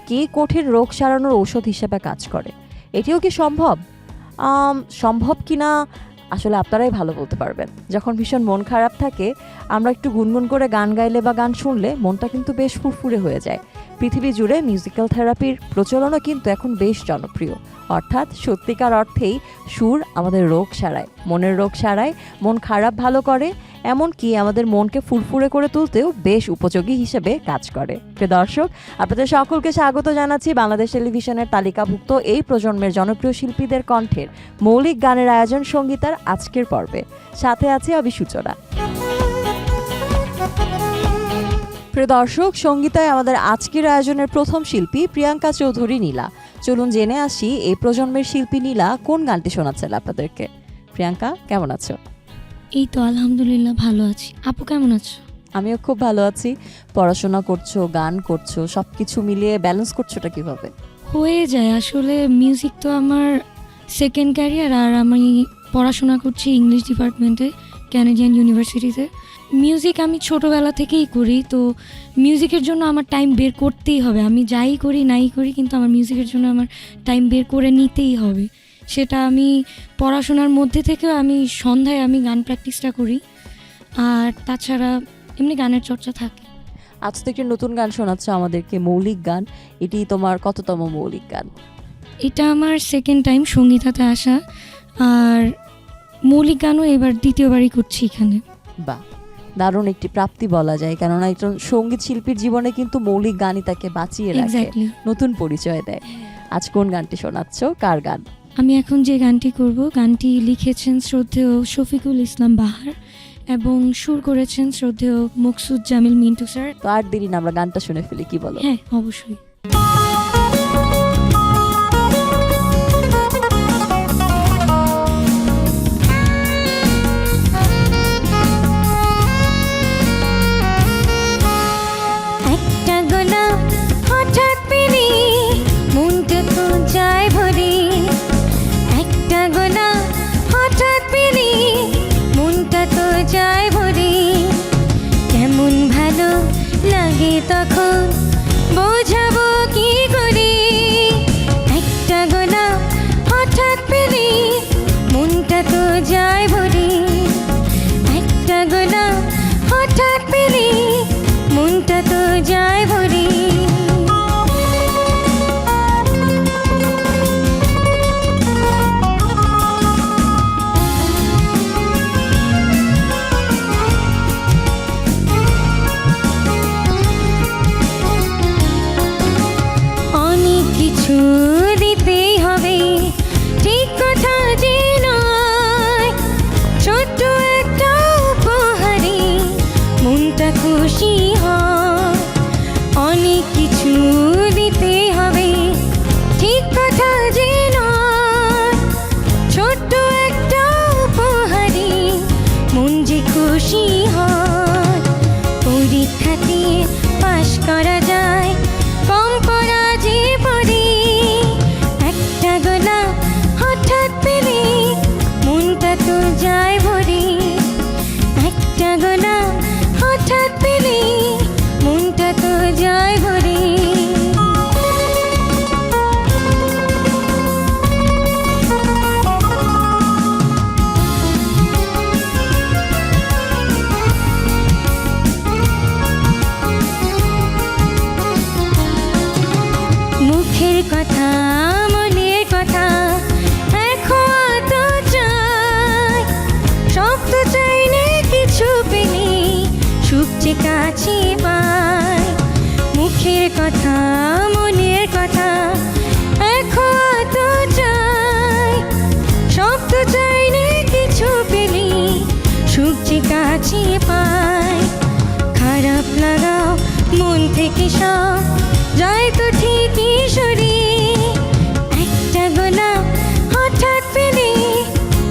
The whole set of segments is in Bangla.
নাকি কঠিন রোগ সারানোর ঔষধ হিসেবে কাজ করে। এটিও কি সম্ভব? সম্ভব কি না আসলে আপনারাই ভালো বলতে পারবেন। যখন ভীষণ মন খারাপ থাকে আমরা একটু গুনগুন করে গান গাইলে বা গান শুনলে মনটা কিন্তু বেশ ফুরফুরে হয়ে যায়। পৃথিবী জুড়ে মিউজিক্যাল থেরাপির প্রচলনও কিন্তু এখন বেশ জনপ্রিয়। অর্থাৎ সত্যিকার অর্থেই সুর আমাদের রোগ সারায়, মনের রোগ সারায়, মন খারাপ ভালো করে, এমনকি আমাদের মনকে ফুরফুরে করে তুলতেও বেশ উপযোগী হিসেবে কাজ করে। প্রিয় দর্শক, আপনাদের সকলকে স্বাগত জানাচ্ছি বাংলাদেশ টেলিভিশনের তালিকাভুক্ত এই প্রজন্মের জনপ্রিয় শিল্পীদের কণ্ঠের মৌলিক গানের আয়োজন সঙ্গীতার আজকের পর্বে। সাথে আছে আমি সূচনা। প্রিয় দর্শক, সঙ্গীতায় আমাদের আজকের আয়োজনের প্রথম শিল্পী প্রিয়াঙ্কা চৌধুরী নীলা। চলুন জেনে আসি এই প্রজন্মের শিল্পী নীলা কোন গানটি শোনাচ্ছেন আপনাদেরকে। প্রিয়াঙ্কা, কেমন আছো? এই তো আলহামদুলিল্লাহ ভালো আছি। আপু কেমন আছো? আমিও খুব ভালো আছি। পড়াশোনা করছো, গান করছো, সবকিছু মিলিয়ে ব্যালেন্স করছোটা কিভাবে? হয়ে যায় আসলে। মিউজিক তো আমার সেকেন্ড ক্যারিয়ার, আর আমি পড়াশোনা করছি ইংলিশ ডিপার্টমেন্টে ক্যানাডিয়ান ইউনিভার্সিটিতে। মিউজিক আমি ছোটোবেলা থেকেই করি, তো মিউজিকের জন্য আমার টাইম বের করতেই হবে। আমি যাই করি নাই করি, কিন্তু আমার মিউজিকের জন্য আমার টাইম বের করে নিতেই হবে। সেটা আমি পড়াশোনার মধ্যে থেকেও আমি সন্ধ্যায় আমি গান প্র্যাকটিসটা করি, আর তাছাড়া এমনি গানের চর্চা থাকে। আজ তো একটি নতুন গান শোনাচ্ছ আমাদেরকে, মৌলিক গান। এটি তোমার কততম মৌলিক গান? এটা আমার সেকেন্ড টাইম সঙ্গীতাতে আসা, আর মৌলিক গানও এবার দ্বিতীয়বারই করছি এখানে। বাহ, দারুণ একটি প্রাপ্তি বলা যায়, কেননা একজন সঙ্গীত শিল্পীর জীবনে কিন্তু মৌলিক গানই তাকে বাঁচিয়ে রাখে, নতুন পরিচয় দেয়। আজ কোন গানটি শোনাচ্ছ, কার গান? আমি এখন যে গানটি করব, গানটি লিখেছেন শ্রদ্ধেয় শফিকুল ইসলাম বাহার এবং সুর করেছেন শ্রদ্ধেয় মকসুদ জামিল মিন্টু স্যার। তো আর দেরি না, আমরা গানটা শুনে ফেলি, কি বলো? হ্যাঁ, অবশ্যই। তখন বোঝাবো কি করে, একটা গোলাপ হঠাৎ পেলে মনটা তো যায় ভরে, একটা গোলাপ হঠাৎ পেলে মনটা তো যায় ভরে। দিতেই হবে, ঠিক কথা যে নয়, ছোট্ট একটা উপহারে মনটা খুশি হয়। অনেক কিছু দিতেই হবে, ঠিক কথা যে নয়, ছোট্ট একটা উপহারে মন যে খুশি হয়। পরীক্ষাতে পাশ করা যায়, কম পড়া যে পড়ে, একটা গোলাপ হঠাৎ পেলে মনটা তো যায় ভরে, একটা গোলাপ হঠাৎ পেলে মনটা তো যায় ভরে। মুখের কথা, মনের কথা এখন তো চাই, সব তো চাইলে কিছু পেলে সুখ যে কাছে পায়। মুখের কথা, মনের কথা এখন তো চাই, সব তো চাইলে কিছু পেলে সুখ যে কাছে পায়। খারাপ লাগাও মন থেকে সব যায় তো ঠিকই সরে, একটা গোলাপ হঠাৎ পেলে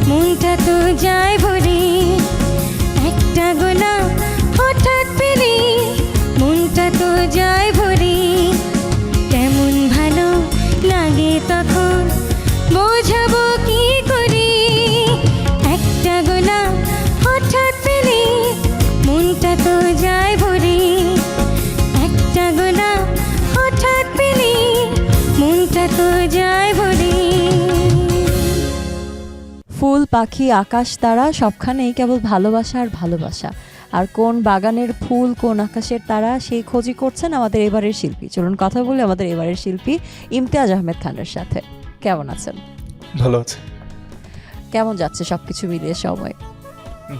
মনটা তো যায় ভরে, একটা গোলাপ হঠাৎ পেলে মনটা তো যায় ভরে। কেমন ভালো লাগে তখন বোঝাবো কি করে, একটা গোলাপ হঠাৎ পেলে মনটা তো যায় ভরে, একটা গোলাপ হঠাৎ পেলে ফুল পাখি আকাশ তারা সবখানেই কেবল ভালোবাসা আর ভালোবাসা। আর কোন বাগানের ফুল কোন আকাশের তারা সেই খোঁজই করছেন আমাদের এবারের শিল্পী। চলুন কথা বলি আমাদের এবারের শিল্পী ইমতিয়াজ আহমেদ খানের সাথে। কেমন আছেন? ভালো আছে। কেমন যাচ্ছে সবকিছু মিলিয়ে সময়?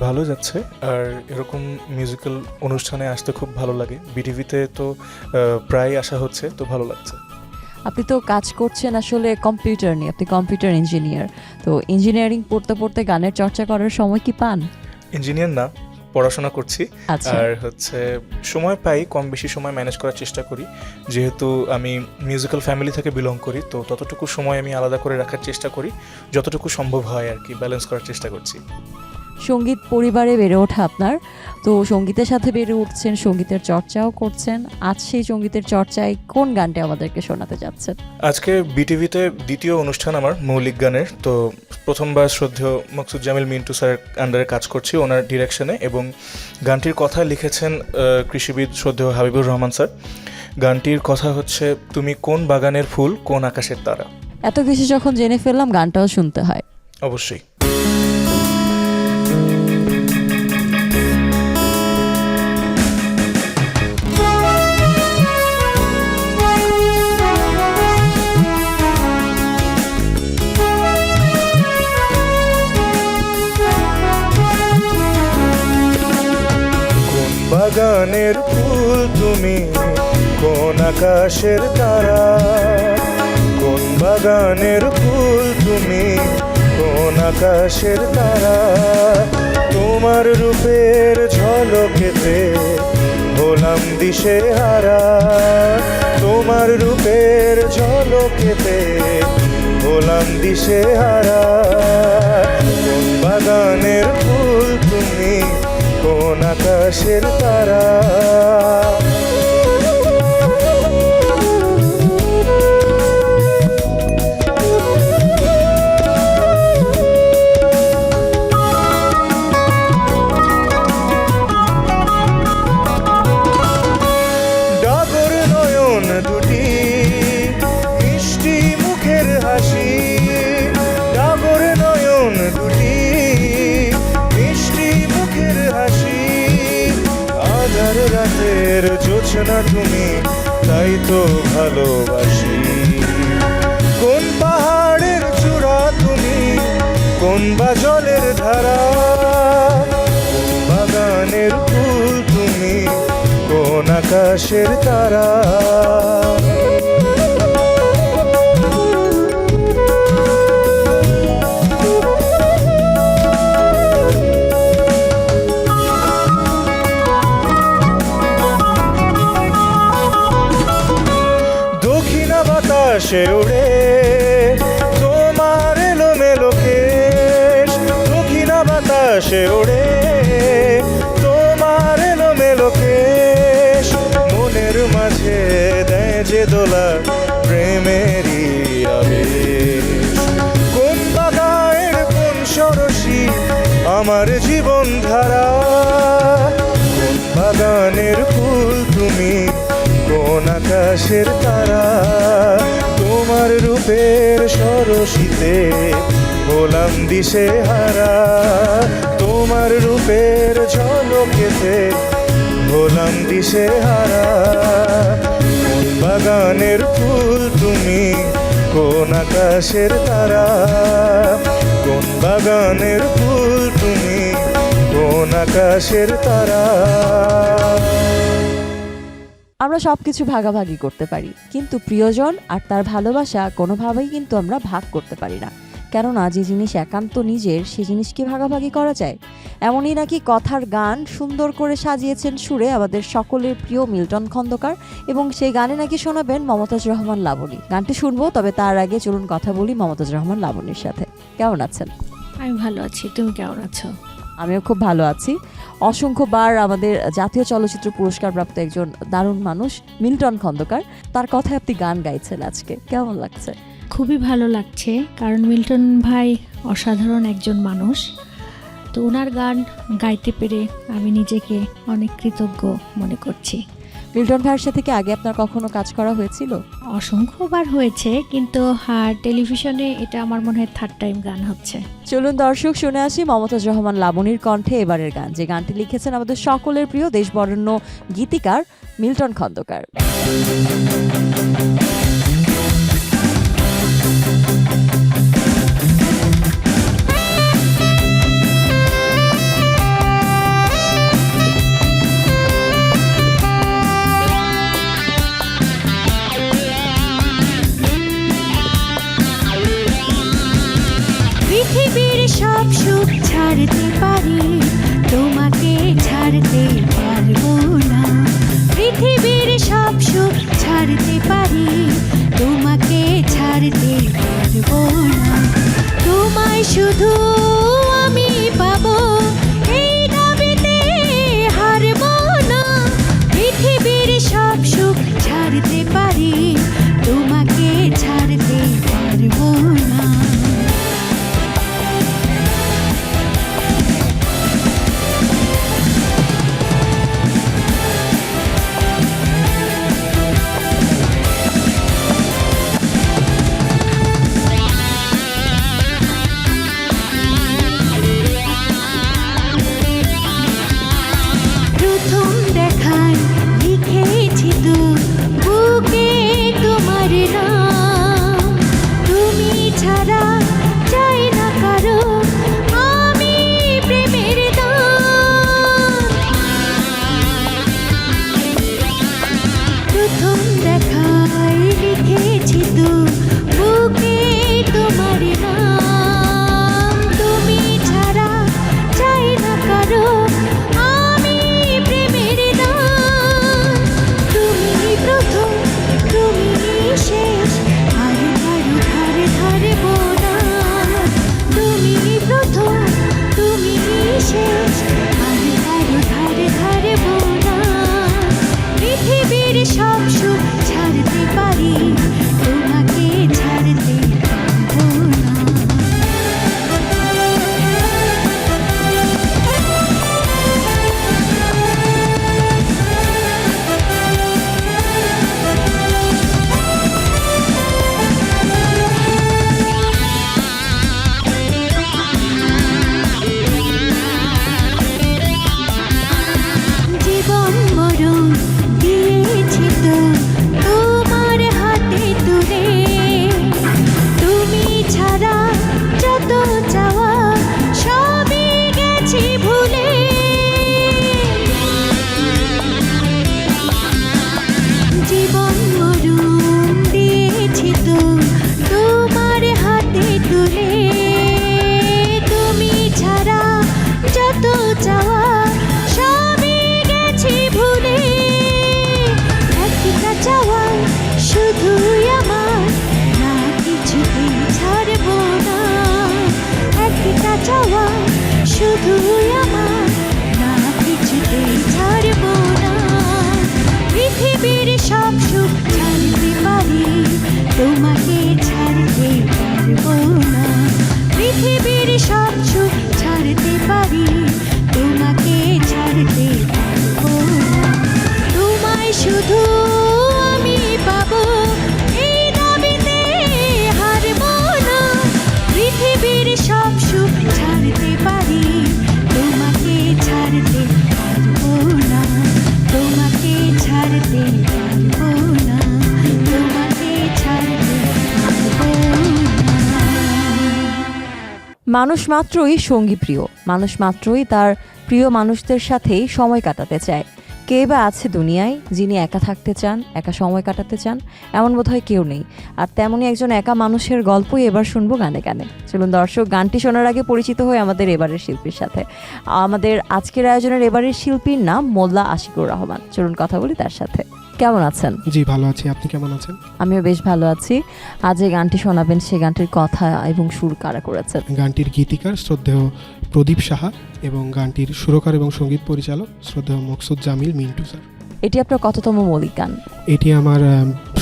ভালো যাচ্ছে। আর এরকম মিউজিক্যাল অনুষ্ঠানে আসতে খুব ভালো লাগে। বিটিভিতে তো প্রায় আসা হচ্ছে, তো ভালো লাগছে। আপনি তো কাজ করছেন আসলে কম্পিউটার নিয়ে, আপনি কম্পিউটার ইঞ্জিনিয়ার। তো ইঞ্জিনিয়ারিং পড়তে পড়তে গানের চর্চা করার সময় কি পান? ইঞ্জিনিয়ার না, পড়াশোনা করছি। আচ্ছা, আর হচ্ছে সময় পাই, কম বেশি সময় ম্যানেজ করার চেষ্টা করি। যেহেতু আমি মিউজিক্যাল ফ্যামিলি থেকে বিলং করি, তো ততটুকু সময় আমি আলাদা করে রাখার চেষ্টা করি, যতটুকু সম্ভব হয় আর কি, ব্যালেন্স করার চেষ্টা করছি। সঙ্গীত পরিবারে বেড়ে ওঠা আপনার, তো সঙ্গীতের সাথে বেড়ে উঠছেন, সঙ্গীতের চর্চাও করছেন। আজ সেই সঙ্গীতের চর্চায় কোন গানটা আমাদেরকে শোনাতে যাচ্ছেন? আজকে বিটিভিতে দ্বিতীয় অনুষ্ঠান আমার মৌলিক গানের। তো প্রথমবার শ্রদ্ধেয় মকসুদজামিল মিন্টু স্যারের আন্ডারে কাজ করছি, ওনার ডিরেকশনে, এবং গানটির কথা লিখেছেন কৃষিবিদ শ্রদ্ধেয় হাবিবুর রহমান স্যার। গানটির কথা হচ্ছে তুমি কোন বাগানের ফুল কোন আকাশের তারা। এত কিছু যখন জেনে ফেললাম, গানটাও শুনতে হয়। অবশ্যই। বাগানের ফুল তুমি কোন আকাশের তারা, কোন বাগানের ফুল তুমি কোন আকাশের তারা। তোমার রূপের ঝলকেতে হলাম দিশে হারা, তোমার রূপের ঝলকেতে হলাম দিশে হারা। কোন বাগানের ফুল তুমি কোন আকাশের তারা। ডাগর নয়ন দুটি মিষ্টি মুখের হাসি, ডাগর নয়ন দুটি মিষ্টি মুখের হাসি। আধার রাতের জোছনা তুমি, তাই তো ভালোবাসি। কোন পাহাড়ের চূড়া তুমি, কোন বা জলের ধারা, কোন বাগানের ফুল তুমি কোন আকাশের তারা। দক্ষিণা বাতাসে উড়ে তোমার এলোমেলো কেশ, দক্ষিণা বাতাসে উড়ে তোমার এলোমেলো কেশ। মনের মাঝে দেয় যে দোলা প্রেমেরই আবেশ। কোন বাগানের কোন সরসী আমার জীবন ধারা, কোন বাগানের ফুল তুমি কোন আকাশের তারা। তোমার রূপের সরসীতে হলাম দিশে হারা, তোমার রূপের ঝলকেতে হলাম দিশে হারা। কোন বাগানের ফুল তুমি কোন আকাশের তারা, কোন বাগানের ফুল তুমি কোন আকাশের তারা। আমরা সবকিছু ভাগাভাগি করতে পারি, কিন্তু প্রিয়জন আর তার ভালোবাসা কোনোভাবেই কিন্তু আমরা ভাগ করতে পারি না। কেননা যে জিনিস একান্ত নিজের, সেই জিনিস কি ভাগাভাগি করা যায়? এমনই নাকি কথার গান সুন্দর করে সাজিয়েছেন সুরে আমাদের সকলের প্রিয় মিল্টন খন্দকার, এবং সেই গানে নাকি শোনাবেন মমতাজ রহমান লাবণী। গানটি শুনবো, তবে তার আগে চলুন কথা বলি মমতাজ রহমান লাবণীর সাথে। কেমন আছেন? আমি ভালো আছি, তুমি কেমন আছো? আমিও খুব ভালো আছি। অসংখ্যবার আমাদের জাতীয় চলচ্চিত্র পুরস্কার প্রাপ্ত একজন দারুণ মানুষ মিল্টন খন্দকার, তার কথায় আপনি গান গাইছেন আজকে, কেমন লাগছে? খুবই ভালো লাগছে, কারণ মিল্টন ভাই অসাধারণ একজন মানুষ। তো ওনার গান গাইতে পেরে আমি নিজেকে অনেক কৃতজ্ঞ মনে করছি। মিল্টন ভাইয়ের সাথে কি আগে আপনার কখনো কাজ করা হয়েছিল? অসংখ্যবার হয়েছে, কিন্তু টেলিভিশনে এটা আমার মনে হয় 3rd টাইম গান হচ্ছে। চলুন দর্শক শুনে আসি মমতাজ রহমান লাবণীর কণ্ঠে এবারের গান, যে গানটি লিখেছেন আমাদের সকলের প্রিয় দেশবরেণ্য গীতিকার মিল্টন খন্দকার। পৃথিবীর সব সুখ ছাড়তে পারি, তোমাকে ছাড়তে পারবো না। পৃথিবীর সব সুখ ছাড়তে পারি, তোমাকে ছাড়তে পারবো না। তোমায় শুধু আমি পাবো, এই দাবিতে হারবো না। পৃথিবীর সব সুখ ছাড়তে পারি, তোমাকে ছাড়তে পারবো না। প্রথম দেখায় লিখেছি তো বুকে তোমার নাম। তুমি ছাড়া চাই না কারো আমি প্রেমের দাম। প্রথম দেখায় লিখেছি তো বুকে তোমার নাম। তুমি ছাড়া চাই না কারো আমি প্রেমের দাম। তুমি প্রথম, তুমি শেষ, আর কারো ধারে ধারবো না। তুমি প্রথম, তুমি শেষ, আর কারো ধারে ধারবো না। পৃথিবীর সব সুখ ছাড়তে পারি, তোমাকে ছাড়তে পারবো না। জীবন মরণ দিয়েছি তো তোমার হাতে তুলে। তুমি ছাড়া যত চাওয়া সবই গেছি ভুলে। জীবন মরণ দিয়েছি তো তোমার হাতে তুলে। তুমি ছাড়া যত চাওয়া সবই গেছি ভুলে। একটা চাওয়া শুধুই আমার, না কিছুতেই ছাড়বো না। একটা চাওয়া শুধুই আমার, না কিছুতেই ছাড়বো না। পৃথিবীর সব সুখ ছাড়তে পারি, তোমাকে ছাড়তে পারবো না। পৃথিবীর সব সুখ ছাড়তে পারি, তোমাকে ছাড়তে পারবো না। তোমায় শুধু আমি পাবো, এই দাবিতে হারবো না। পৃথিবীর সব সুখ ছাড়তে পারি, তোমাকে ছাড়তে পারবো না। তোমাকে ছাড়তে পারবো না। তোমাকে ছাড়তে পারবো না। মানুষ মাত্রই সঙ্গী প্রিয়, মানুষ মাত্রই তার প্রিয় মানুষদের সাথেই সময় কাটাতে চায়। কে বা আছে দুনিয়ায় যিনি একা থাকতে চান, একা সময় কাটাতে চান? এমন বোধহয় কেউ নেই। আর তেমনই একজন একা মানুষের গল্পই এবার শুনবো গানে গানে। চলুন দর্শক, গানটি শোনার আগে পরিচিত হয়ে আমাদের এবারের শিল্পীর সাথে। আমাদের আজকের আয়োজনের এবারের শিল্পীর নাম মোল্লা আশিকুর রহমান। চলুন কথা বলি তার সাথে। কেমন আছেন? জি ভালো আছি, আপনি কেমন আছেন? আমিও বেশ ভালো আছি। আজ যে গানটি শোনাবেন সে গানটির কথা এবং সুর কারা করেছেন? গানটির গীতিকার শ্রদ্ধেয় প্রদীপ সাহা এবং গানটির সুরকার এবং সঙ্গীত পরিচালক শ্রদ্ধেয় মকসুদ জামিল মিন্টু স্যার। এটি আপনার কততম মৌলিক গান? এটি আমার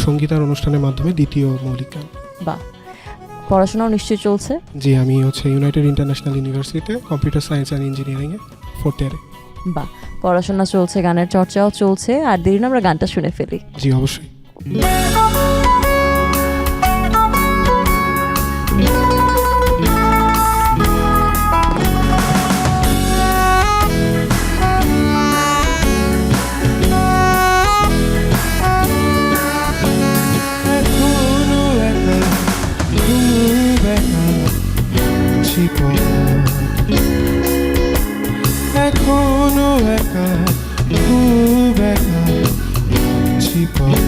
সঙ্গীতার অনুষ্ঠানের মাধ্যমে দ্বিতীয় মৌলিক গান। বাহ, পড়াশোনাও নিশ্চয়ই চলছে? জি, আমি ইউনাইটেড ইন্টারন্যাশনাল ইউনিভার্সিটিতে কম্পিউটার সায়েন্স অ্যান্ড ইঞ্জিনিয়ারিংয়ে 4th ইয়ারে। বাহ, পড়াশোনা চলছে, গানের চর্চাও চলছে, আর দেরি না আমরা গানটা শুনে ফেলি। জি অবশ্যই। এখনো একা, খুব একা আছি পথ। এখনো একা, খুব একা আছি পথ।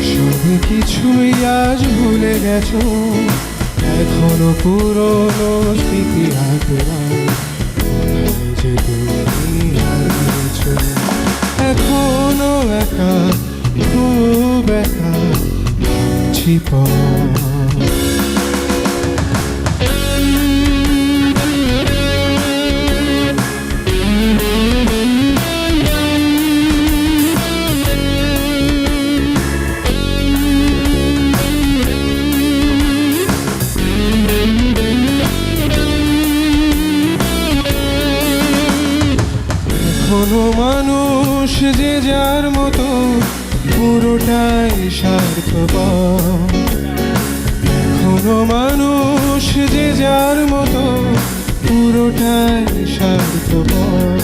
সব কিছুই আজ ভুলে গেছো, এখনো পুরনো স্মৃতি হাতড়ায়। কোথায় যে তুমি হারিয়েছো। এখনো একা, খুব একা আছি পথ। এখনো মানুষ যে যার মতো পুরোটাই স্বার্থপর। এখনো মানুষ যে যার মতো পুরোটাই স্বার্থপর।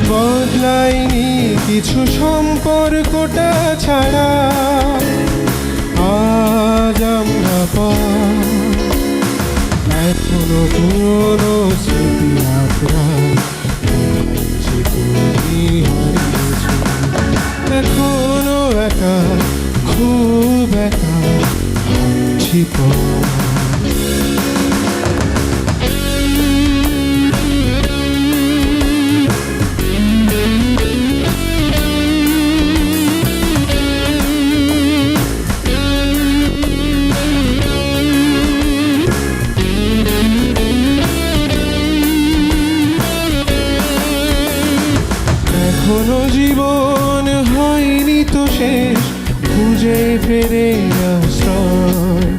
বদলায়নি কিছু সম্পর্কটা ছাড়া আজ আমরা পর। এখনো পুরনো স্মৃতি আপনার এখনো একা, খুব একা আছি পথ। এখনো জীবন হয়নি তো শেষ, খুঁজে ফেরে আশ্রয়।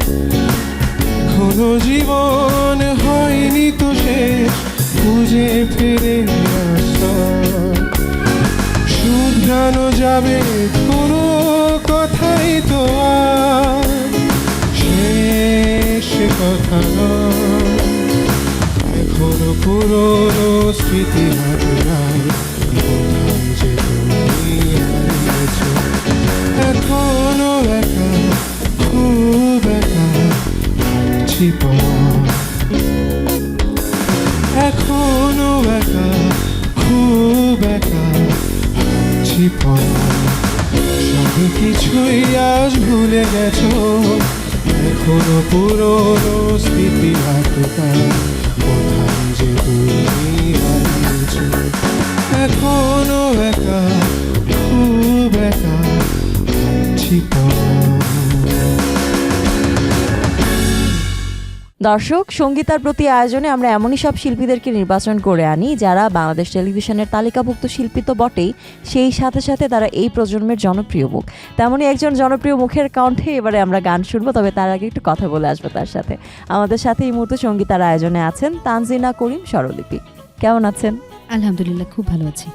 এখনো জীবন হয়নি তো শেষ, খুঁজে ফেরে আশ্রয়। শুধরানো যাবে কোনো কথাই তো আর শেষ কথা নয়। এখনো পুরনো স্মৃতি হাতড়ায়। কোথায় যে তুমি হারিয়েছো। এখনো একা, খুব একা আছি পথ। এখনো একা, খুব একা আছি পথ। সব কিছুই আজ ভুলে গেছো, এখনো পুরনো স্মৃতি হাতড়ায়। কোথায় যে তুমি হারিয়েছো। এখনো একা, খুব একা আছি পথ। দর্শক, সঙ্গীতার প্রতি আয়োজনে আমরা এমনই সব শিল্পীদেরকে নির্বাচন করে আনি যারা বাংলাদেশ টেলিভিশনের তালিকাভুক্ত শিল্পী তো বটেই, সেই সাথে সাথে তারা এই প্রজন্মের জনপ্রিয় মুখ। তেমনই একজন জনপ্রিয় মুখের কণ্ঠে এবারে আমরা গান শুনবো, তবে তার আগে একটু কথা বলে আসবো তার সাথে। আমাদের সাথে এই মুহূর্তে সঙ্গীতার আয়োজনে আছেন তানজিনা করিম স্বরলিপি। কেমন আছেন? আলহামদুলিল্লাহ, খুব ভালো আছি।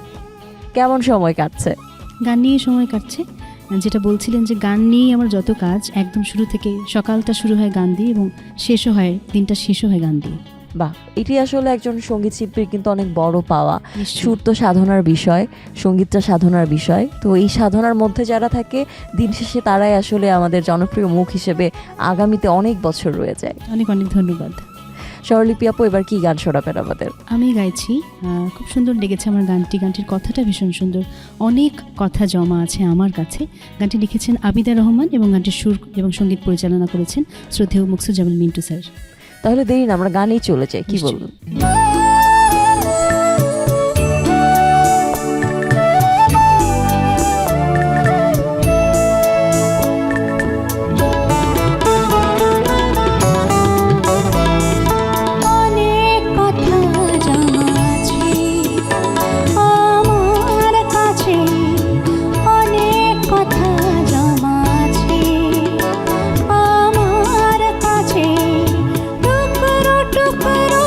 কেমন সময় কাটছে? গান নিয়ে সময় কাটছে। যেটা বলছিলেন যে গান নিয়েই আমার যত কাজ, একদম শুরু থেকে সকালটা শুরু হয় গান দিয়ে এবং শেষও হয়, দিনটা শেষও হয় গান দিয়ে। বাহ, এটি আসলে একজন সঙ্গীত শিল্পীর কিন্তু অনেক বড় পাওয়া। নিশ্চয়ই। সুর তো সাধনার বিষয়, সঙ্গীতটা সাধনার বিষয়। তো এই সাধনার মধ্যে যারা থাকে, দিন শেষে তারাই আসলে আমাদের জনপ্রিয় মুখ হিসেবে আগামীতে অনেক বছর রয়ে যায়। অনেক অনেক ধন্যবাদ। স্বরলিপি আপু, এবার কি গান শোনাবেন আমাদের? আমি গাইছি, খুব সুন্দর লেগেছে আমার গানটি। গানটির কথাটা ভীষণ সুন্দর, অনেক কথা জমা আছে আমার কাছে। গানটি লিখেছেন আবিদা রহমান এবং গানটির সুর এবং সঙ্গীত পরিচালনা করেছেন শ্রদ্ধেয় মুকসুজ্জামান মিন্টু স্যার। তাহলে দেরি না, আমরা গানেই চলে যাই, কি নিশ্চয়ই। বলুন? অনেক কথা জমা আছে আমার কাছে, অনেক কথা জমা আছে আমার কাছে। টুকরো টুকরো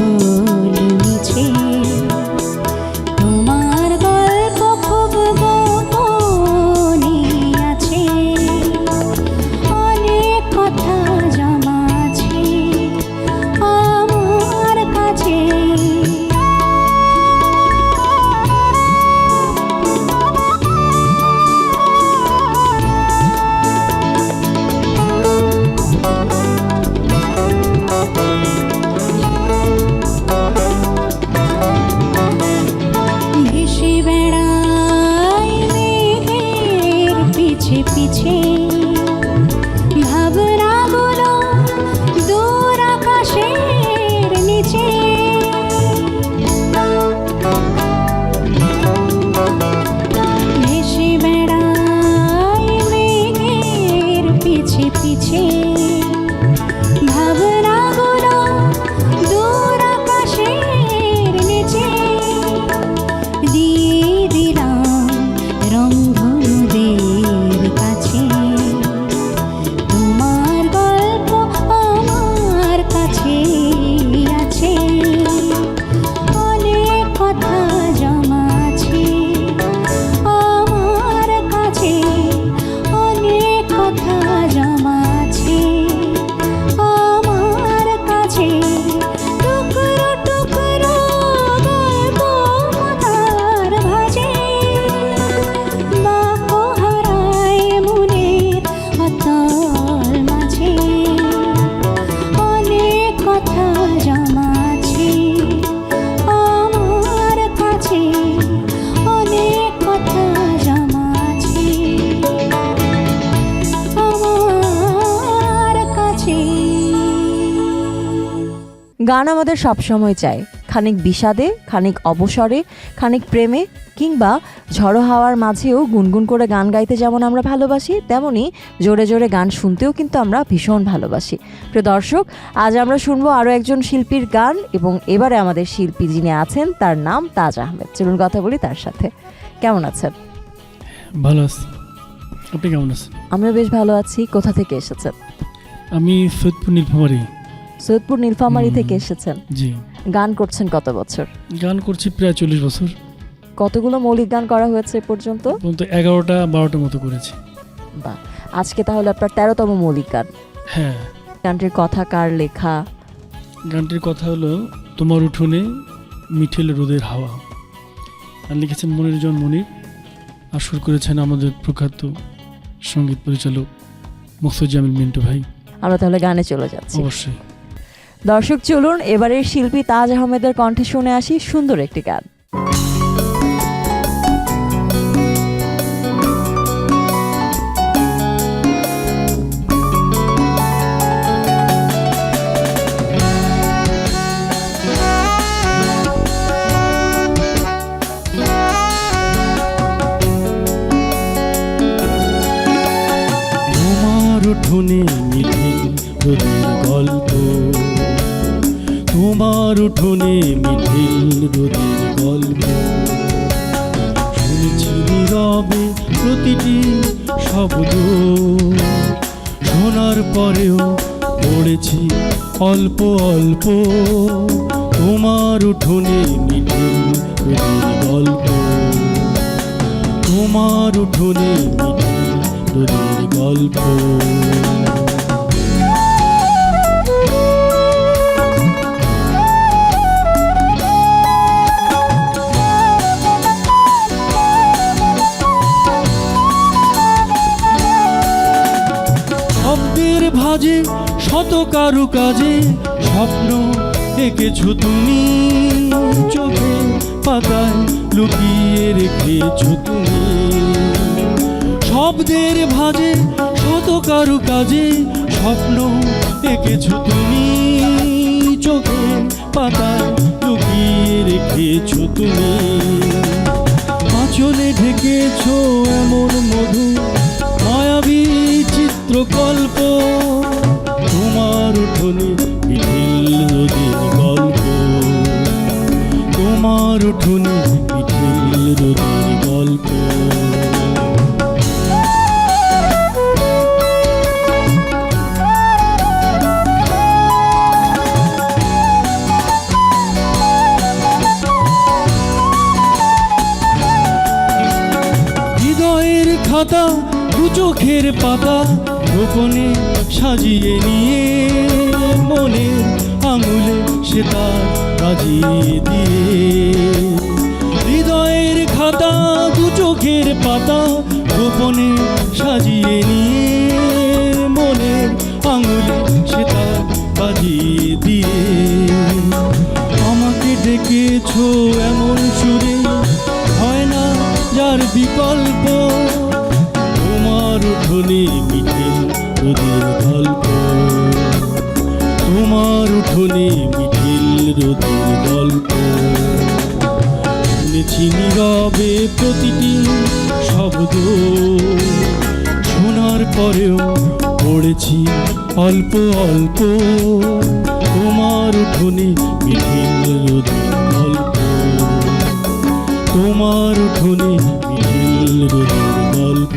ভুল মিছে তোমার গল্প খুব গোপনে আছে অনেক কথা জমা আছে আমার কাছে ভেসে বেড়াই মেঘের পিছে পিছে ভাবনাগুলো দূর আকাশের নিচে ভেসে বেড়াই মেঘের পিছে পিছে ভাবনাগুলো দূর আকাশের নিচে দিয়ে দিলাম রংধনুদের কাছে তোমার গল্প আমার কাছে আছে অনেক কথা জমা আছে আমার কাছে অনেক কথা জমা আছে আমার কাছে টুকরো টুকরো গল্প মাথার ভাঁজে বাঁক হারায় মনের অতল মাঝে অনেক কথা জমা আছে আমার কাছে অনেক কথা জমা আছে আমার কাছে গান আমাদের সবসময় চাই, খানিক বিষাদে, খানিক অবসরে, খানিক প্রেমে, কিংবা ঝড়ো হাওয়ার মাঝেও গুনগুন করে গান গাইতে যেমন আমরা ভালোবাসি, তেমনি জোরে জোরে গান শুনতেও কিন্তু আমরা ভীষণ ভালোবাসি। প্রিয় দর্শক, আজ আমরা শুনবো আরও একজন শিল্পীর গান, এবং এবারে আমাদের শিল্পী যিনি আছেন তার নাম তাজ আহমেদ। চলুন কথা বলি তার সাথে। কেমন আছেন? ভালো আছি, আপনি কেমন আছেন? আমিও বেশ ভালো আছি। কোথা থেকে এসেছেন? আমি সৈয়দপুর নীলফামারী। সৈয়দপুর নীলফামারী থেকে এসেছেন। জি। গান করছেন কত বছর? গান করছি প্রায় 40 বছর। কতগুলো মৌলিক গান করা হয়েছে এ পর্যন্ত? 11টা-12টার মতো করেছি। বাহ, আজকে তাহলে আপনার 13তম মৌলিক গান। হ্যাঁ। গানটির কথা কার লেখা? গানটির কথা হলো তোমার উঠোনে মিঠেল রোদের হাওয়া। আর লিখেছেন মনিরুজ্জামান মনির, আর সুর করেছেন আমাদের প্রখ্যাত সঙ্গীত পরিচালক মকসুদুজ্জামান মিন্টু ভাই। আমরা তাহলে গানে চলে যাচ্ছি। অবশ্যই। দর্শক, চলুন এবারের শিল্পী তাজ আহমেদের কণ্ঠে শুনে আসি সুন্দর একটি গান। তোমার উঠোনে মিঠিল রোদের গল্প, তোমার উঠোনে মিঠিল রোদের গল্প, শুনেছি নীরবে প্রতিটি শব্দ, শোনার পরেও পড়েছি অল্প অল্প। তোমার উঠোনে মিঠিল রোদের গল্প, তোমার উঠোনে মিঠিল রোদের গল্প। শব্দের ভাজে শত কারু কাজে স্বপ্ন এঁকেছো তুমি, চোখে পাতায় লুকিয়ে রেখেছো তুমি। শব্দের ভাজে শত কারু কাজে স্বপ্ন এঁকেছো তুমি, চোখে পাতায় লুকিয়ে রেখেছো তুমি। আঁচলে ঢেকেছো এমন মধু মায়াবী চিত্রকল্প, তোমার উঠোনে মিঠিল রোদের গল্প, তোমার উঠোনে মিঠিল রোদের গল্প। চোখের পাতা গোপনে সাজিয়ে নিয়ে মনে আঙুলে সে তার বাজিয়ে দিয়ে হৃদয়ের খাতা দু চোখের পাতা গোপনে সাজিয়ে নিয়ে মনে আঙুলে সে তার বাজিয়ে দিয়ে আমাকে ডেকেছো এমন সুরে হয় না যার বিকল্প তোমার উঠোনে মিঠে রোদের গল্প তোমার উঠোনে মিঠিল রোদের গল্প শুনেছি নীরবে প্রতিটি শব্দ শোনার পরেও পড়েছি অল্প অল্প তোমার উঠোনে মিঠিল রোদের গল্প তোমার উঠোনে মিঠিল রোদের গল্প।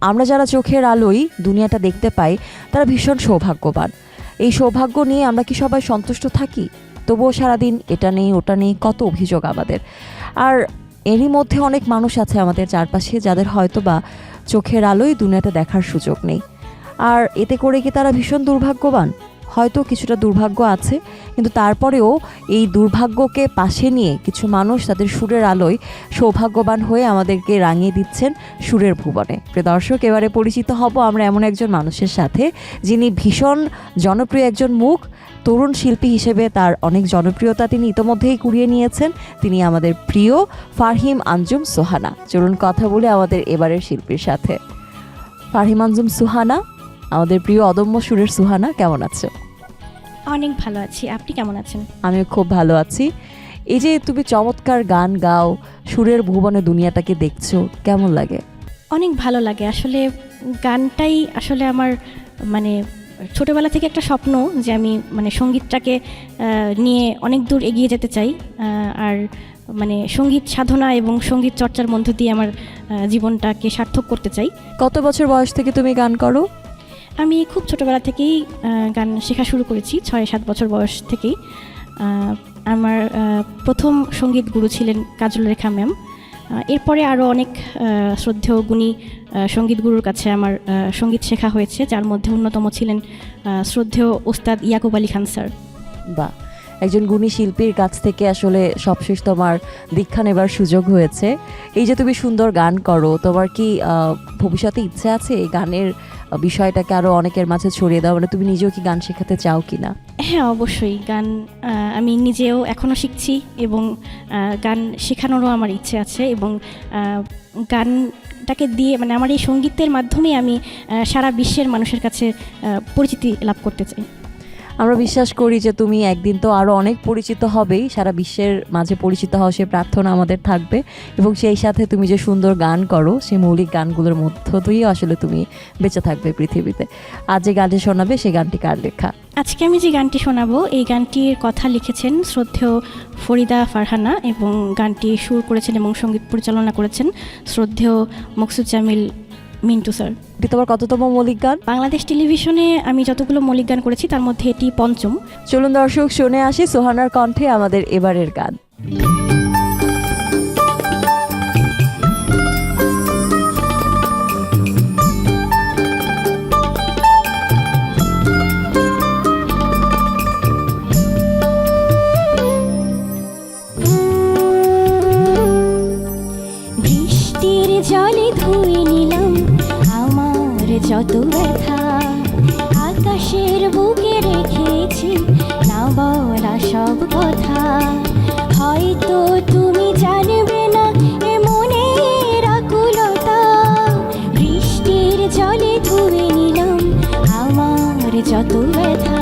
আমরা যারা চোখের আলোয় দুনিয়াটা দেখতে পাই তারা ভীষণ সৌভাগ্যবান। এই সৌভাগ্য নিয়ে আমরা কি সবাই সন্তুষ্ট থাকি? তবুও সারাদিন এটা নেই ওটা নেই, কত অভিযোগ আমাদের। আর এরই মধ্যে অনেক মানুষ আছে আমাদের চারপাশে যাদের হয়তো বা চোখের আলোয় দুনিয়াটা দেখার সুযোগ নেই। আর এতে করে কি তারা ভীষণ দুর্ভাগ্যবান? হয়তো কিছুটা দুর্ভাগ্য আছে, কিন্তু তারপরেও এই দুর্ভাগ্যকে পাশে নিয়ে কিছু মানুষ তাদের সুরের আলোয় সৌভাগ্যবান হয়ে আমাদেরকে রাঙিয়ে দিচ্ছেন সুরের ভুবনে। প্রিয় দর্শক, এবারে পরিচিত হব আমরা এমন একজন মানুষের সাথে যিনি ভীষণ জনপ্রিয় একজন মুখ। তরুণ শিল্পী হিসেবে তার অনেক জনপ্রিয়তা তিনি ইতোমধ্যেই কুড়িয়ে নিয়েছেন। তিনি আমাদের প্রিয় ফারহিম আঞ্জুম সুহানা। চলুন কথা বলে আমাদের এবারের শিল্পীর সাথে। ফারহিম আঞ্জুম সুহানা, আমাদের প্রিয় অদম্য সুরের সুহানা, কেমন আছো? অনেক ভালো আছি, আপনি কেমন আছেন? আমিও খুব ভালো আছি। এই যে তুমি চমৎকার গান গাও, সুরের ভুবনে দুনিয়াটাকে দেখছো, কেমন লাগে? অনেক ভালো লাগে। আসলে গানটাই আসলে আমার মানে ছোটোবেলা থেকে একটা স্বপ্ন যে আমি মানে সঙ্গীতটাকে নিয়ে অনেক দূর এগিয়ে যেতে চাই। আর মানে সঙ্গীত সাধনা এবং সঙ্গীত চর্চার মধ্য দিয়ে আমার জীবনটাকে সার্থক করতে চাই। কত বছর বয়স থেকে তুমি গান করো? আমি খুব ছোটোবেলা থেকেই গান শেখা শুরু করেছি, 6-7 বছর বয়স থেকেই। আমার প্রথম সঙ্গীত গুরু ছিলেন কাজল রেখা ম্যাম। এরপরে আরও অনেক শ্রদ্ধেয় গুণী সঙ্গীত গুরুর কাছে আমার সঙ্গীত শেখা হয়েছে, যার মধ্যে অন্যতম ছিলেন শ্রদ্ধেয় ওস্তাদ ইয়াকুব আলী খান স্যার। বাহ, একজন গুণী শিল্পীর কাছ থেকে আসলে সবশেষ তোমার দীক্ষা নেবার সুযোগ হয়েছে। এই যে তুমি সুন্দর গান করো, তোমার কি ভবিষ্যতে ইচ্ছে আছে এই গানের বিষয়টাকে আরও অনেকের মাঝে ছড়িয়ে দাও? মানে তুমি নিজেও কি গান শেখাতে চাও কি না? হ্যাঁ, অবশ্যই। গান আমি নিজেও এখনও শিখছি এবং গান শেখানোরও আমার ইচ্ছে আছে। এবং গানটাকে দিয়ে মানে আমার এই সঙ্গীতের মাধ্যমে আমি সারা বিশ্বের মানুষের কাছে পরিচিতি লাভ করতে চাই। আমরা বিশ্বাস করি যে তুমি একদিন তো আরও অনেক পরিচিত হবেই, সারা বিশ্বের মাঝে পরিচিত হওয়া সে প্রার্থনা আমাদের থাকবে। এবং সেই সাথে তুমি যে সুন্দর গান করো, সেই মৌলিক গানগুলোর মধ্য দিয়েই আসলে তুমি বেঁচে থাকবে পৃথিবীতে। আজ যে গানটি শোনাবে সেই গানটি কার লেখা? আজকে আমি যে গানটি শোনাবো এই গানটির কথা লিখেছেন শ্রদ্ধেয় ফরিদা ফারহানা এবং গানটি সুর করেছেন এবং সঙ্গীত পরিচালনা করেছেন শ্রদ্ধেয় মকসুদজামিল মিন্টু স্যার। এটি তোমার কততম মৌলিক গান? বাংলাদেশ টেলিভিশনে আমি যতগুলো মৌলিক গান করেছি তার মধ্যে এটি পঞ্চম। চলুন দর্শক শুনে আসি সুহানার কণ্ঠে আমাদের এবারের গান। বৃষ্টির জলে ধুয়ে নিলাম আমার যত ব্যথা, আকাশের বুকে রেখেছি না বলা সব কথা। হয়তো তুমি জানবে না এ মনের আকুলতা, বৃষ্টির জলে ধুয়ে নিলাম আমার যত ব্যথা,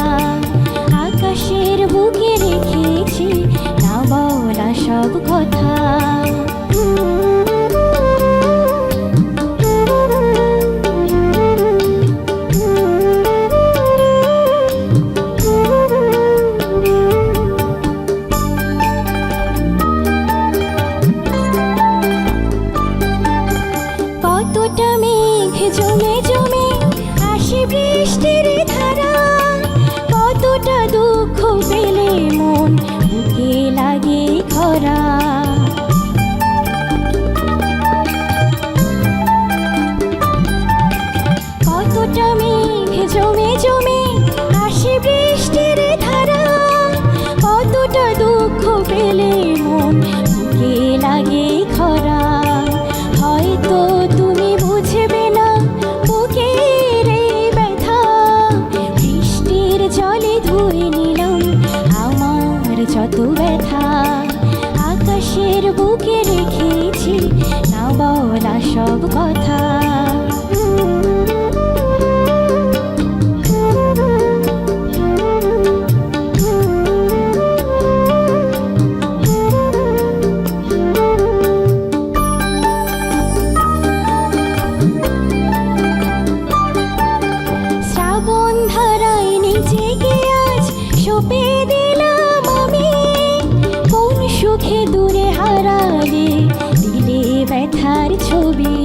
আকাশের বুকে রেখেছি না বলা সব কথা। কতটা মেঘ জমে জমে আসে বৃষ্টির ধারা, কতটা দুঃখ পেলে মন বুকে লাগে খরা। সব কথা। শ্রাবণ ধারায় নিজেকে আজ সঁপে দিলাম আমি, কোন সুখে দূরে হারালে দিলে ব্যথার ছবি।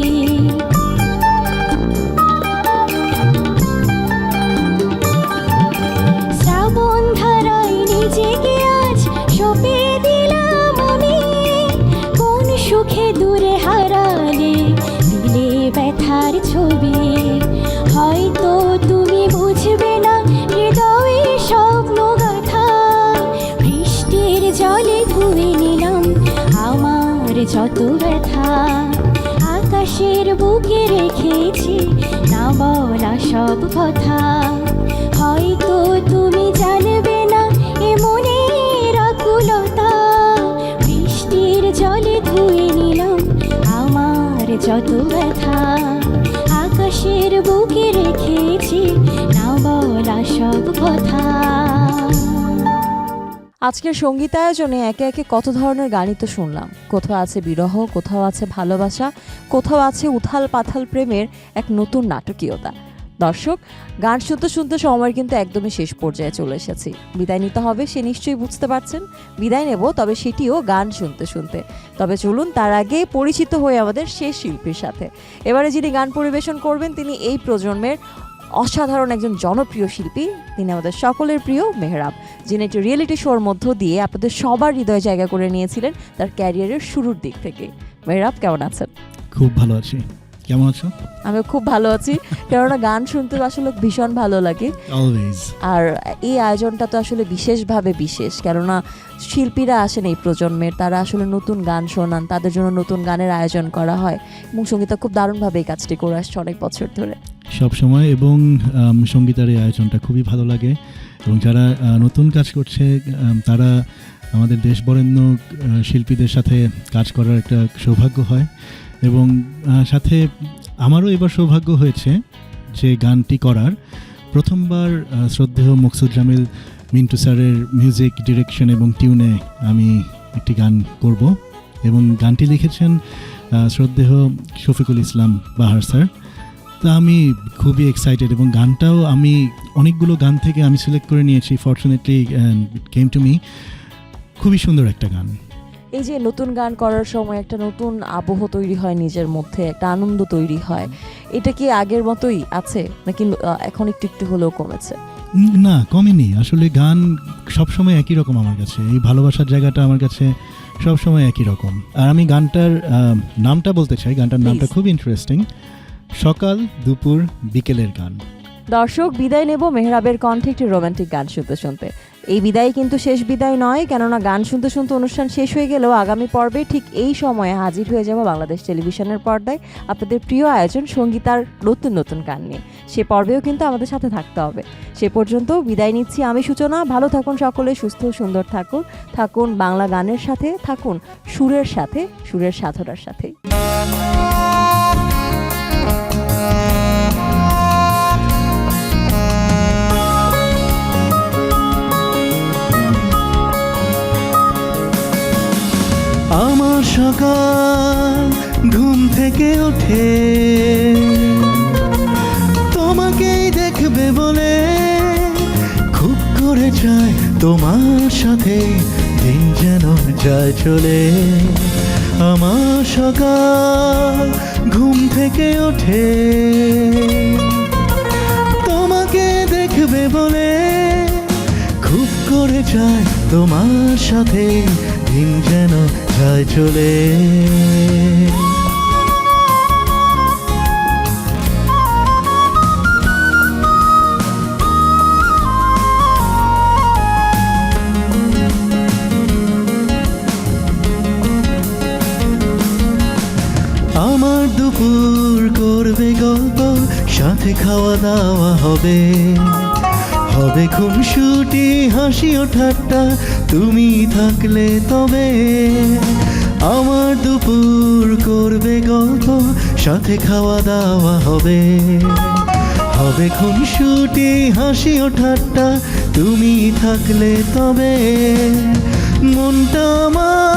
শ্রাবণ ধারায় নিজেকে আজ সঁপে দিলাম আমি, কোন সুখে দূরে হারালে দিলে ব্যথার ছবি। হয়তো তুমি বুঝবে না হৃদয়ে স্বপ্ন গাথা, বৃষ্টির জলে ধুয়ে নিলাম আমার যত ব্যথা। আকাশের বুকে রেখেছি না বলা সব কথা, হয়তো তুমি জানবে না এ মনের আকুলতা। বৃষ্টির জলে ধুয়ে নিলাম আমার যত ব্যথা, আকাশের বুকে রেখেছি না বলা সব কথা। আজকের সঙ্গীতায়োজনে একে একে কত ধরনের গানই তো শুনলাম। কোথাও আছে বিরহ, কোথাও আছে ভালোবাসা, কোথাও আছে উথাল পাথাল প্রেমের এক নতুন নাটকীয়তা। দর্শক, গান শুনতে শুনতে সময় কিন্তু একদমই শেষ পর্যায়ে চলে এসেছি। বিদায় নিতে হবে সে নিশ্চয়ই বুঝতে পারছেন। বিদায় নেব, তবে সেটিও গান শুনতে শুনতে। তবে চলুন তার আগে পরিচিত হয়ে আমাদের শেষ শিল্পীর সাথে। এবারে যিনি গান পরিবেশন করবেন তিনি এই প্রজন্মের অসাধারণ একজন জনপ্রিয় শিল্পী। তিনি আমাদের সকলের প্রিয় মেহরাব, যিনি একটি রিয়েলিটি শোর মধ্য দিয়ে আপনাদের সবার হৃদয়ে জায়গা করে নিয়েছিলেন তার ক্যারিয়ারের শুরুর দিক থেকে। মেহরাব, কেমন আছেন? খুব ভালো আছি, কেমন আছো? আমি খুব ভালো আছি, কেননা গান শুনতে আসলে ভীষণ ভালো লাগে। অলওয়েজ। আর এই আয়োজনটা তো আসলে বিশেষভাবে বিশেষ, কেননা শিল্পীরা আসেন এই প্রজন্মের, তারা আসলে নতুন গান শোনান, তাদের জন্য নতুন গানের আয়োজন করা হয় এবং সঙ্গীতা খুব দারুণভাবে এই কাজটি করে আসছে অনেক বছর ধরে সব সময়। এবং সঙ্গীতার এই আয়োজনটা খুবই ভালো লাগে এবং যারা নতুন কাজ করছে তারা আমাদের দেশ বরেণ্য শিল্পীদের সাথে কাজ করার একটা সৌভাগ্য হয়। এবং সাথে আমারও এবার সৌভাগ্য হয়েছে যে গানটি করার। প্রথমবার শ্রদ্ধেয় মকসুদ জামিল মিন্টু স্যারের মিউজিক ডিরেকশন এবং টিউনে আমি একটি গান করব এবং গানটি লিখেছেন শ্রদ্ধেয় শফিকুল ইসলাম বাহার স্যার। তো আমি খুবই এক্সাইটেড এবং গানটাও আমি অনেকগুলো গান থেকে আমি সিলেক্ট করে নিয়েছি। Fortunately it came to me. খুবই সুন্দর একটা গান। এই যে নতুন গান করার সময় একটা নতুন আবহ তৈরি হয়, নিজের মধ্যে একটা আনন্দ তৈরি হয়, এটা কি আগের মতোই আছে নাকি এখন একটু একটু হলেও কমেছে? না, কমেনি। আসলে গান সবসময় একই রকম আমার কাছে। এই ভালোবাসার জায়গাটা আমার কাছে সবসময় একই রকম। আর আমি গানটার নামটা বলতে চাই। গানটার নামটা খুব ইন্টারেস্টিং, সকাল দুপুর বিকেলের গান। দর্শক, বিদায় নেব মেহরাবের কণ্ঠে একটি রোমান্টিক গান শুনতে শুনতে। এই বিদায় কিন্তু শেষ বিদায় নয়, কেননা গান শুনতে শুনতে অনুষ্ঠান শেষ হয়ে গেলেও আগামী পর্বে ঠিক এই সময়ে হাজির হয়ে যাব বাংলাদেশ টেলিভিশনের পর্দায় আপনাদের প্রিয় আয়োজন সঙ্গীতার নতুন নতুন গান নিয়ে। সে পর্বেও কিন্তু আমাদের সাথে থাকতে হবে। সে পর্যন্ত বিদায় নিচ্ছি আমি সূচনা। ভালো থাকুন সকলে, সুস্থ সুন্দর থাকুন, থাকুন বাংলা গানের সাথে, থাকুন সুরের সাথে, সুরের সাধনার সাথে। আমার সকাল ঘুম থেকে উঠে তোমাকেই দেখবে বলে খুব করে চায় তোমার সাথে দিন যেন যায় চলে। আমার সকাল ঘুম থেকে উঠে তোমাকে দেখবে বলে খুব করে চায় তোমার সাথে দিন যেন যায় চলে। আমার দুপুর করবে গল্প, সাথে খাওয়া দাওয়া হবে, হবে খুনসুটি হাসি ও ঠাট্টা তুমি থাকলে তবে। আমার দুপুর করবে গল্প, সাথে খাওয়া দাওয়া হবে, হবে খুনসুটি হাসি ও ঠাট্টা তুমি থাকলে তবে। মনটা আমার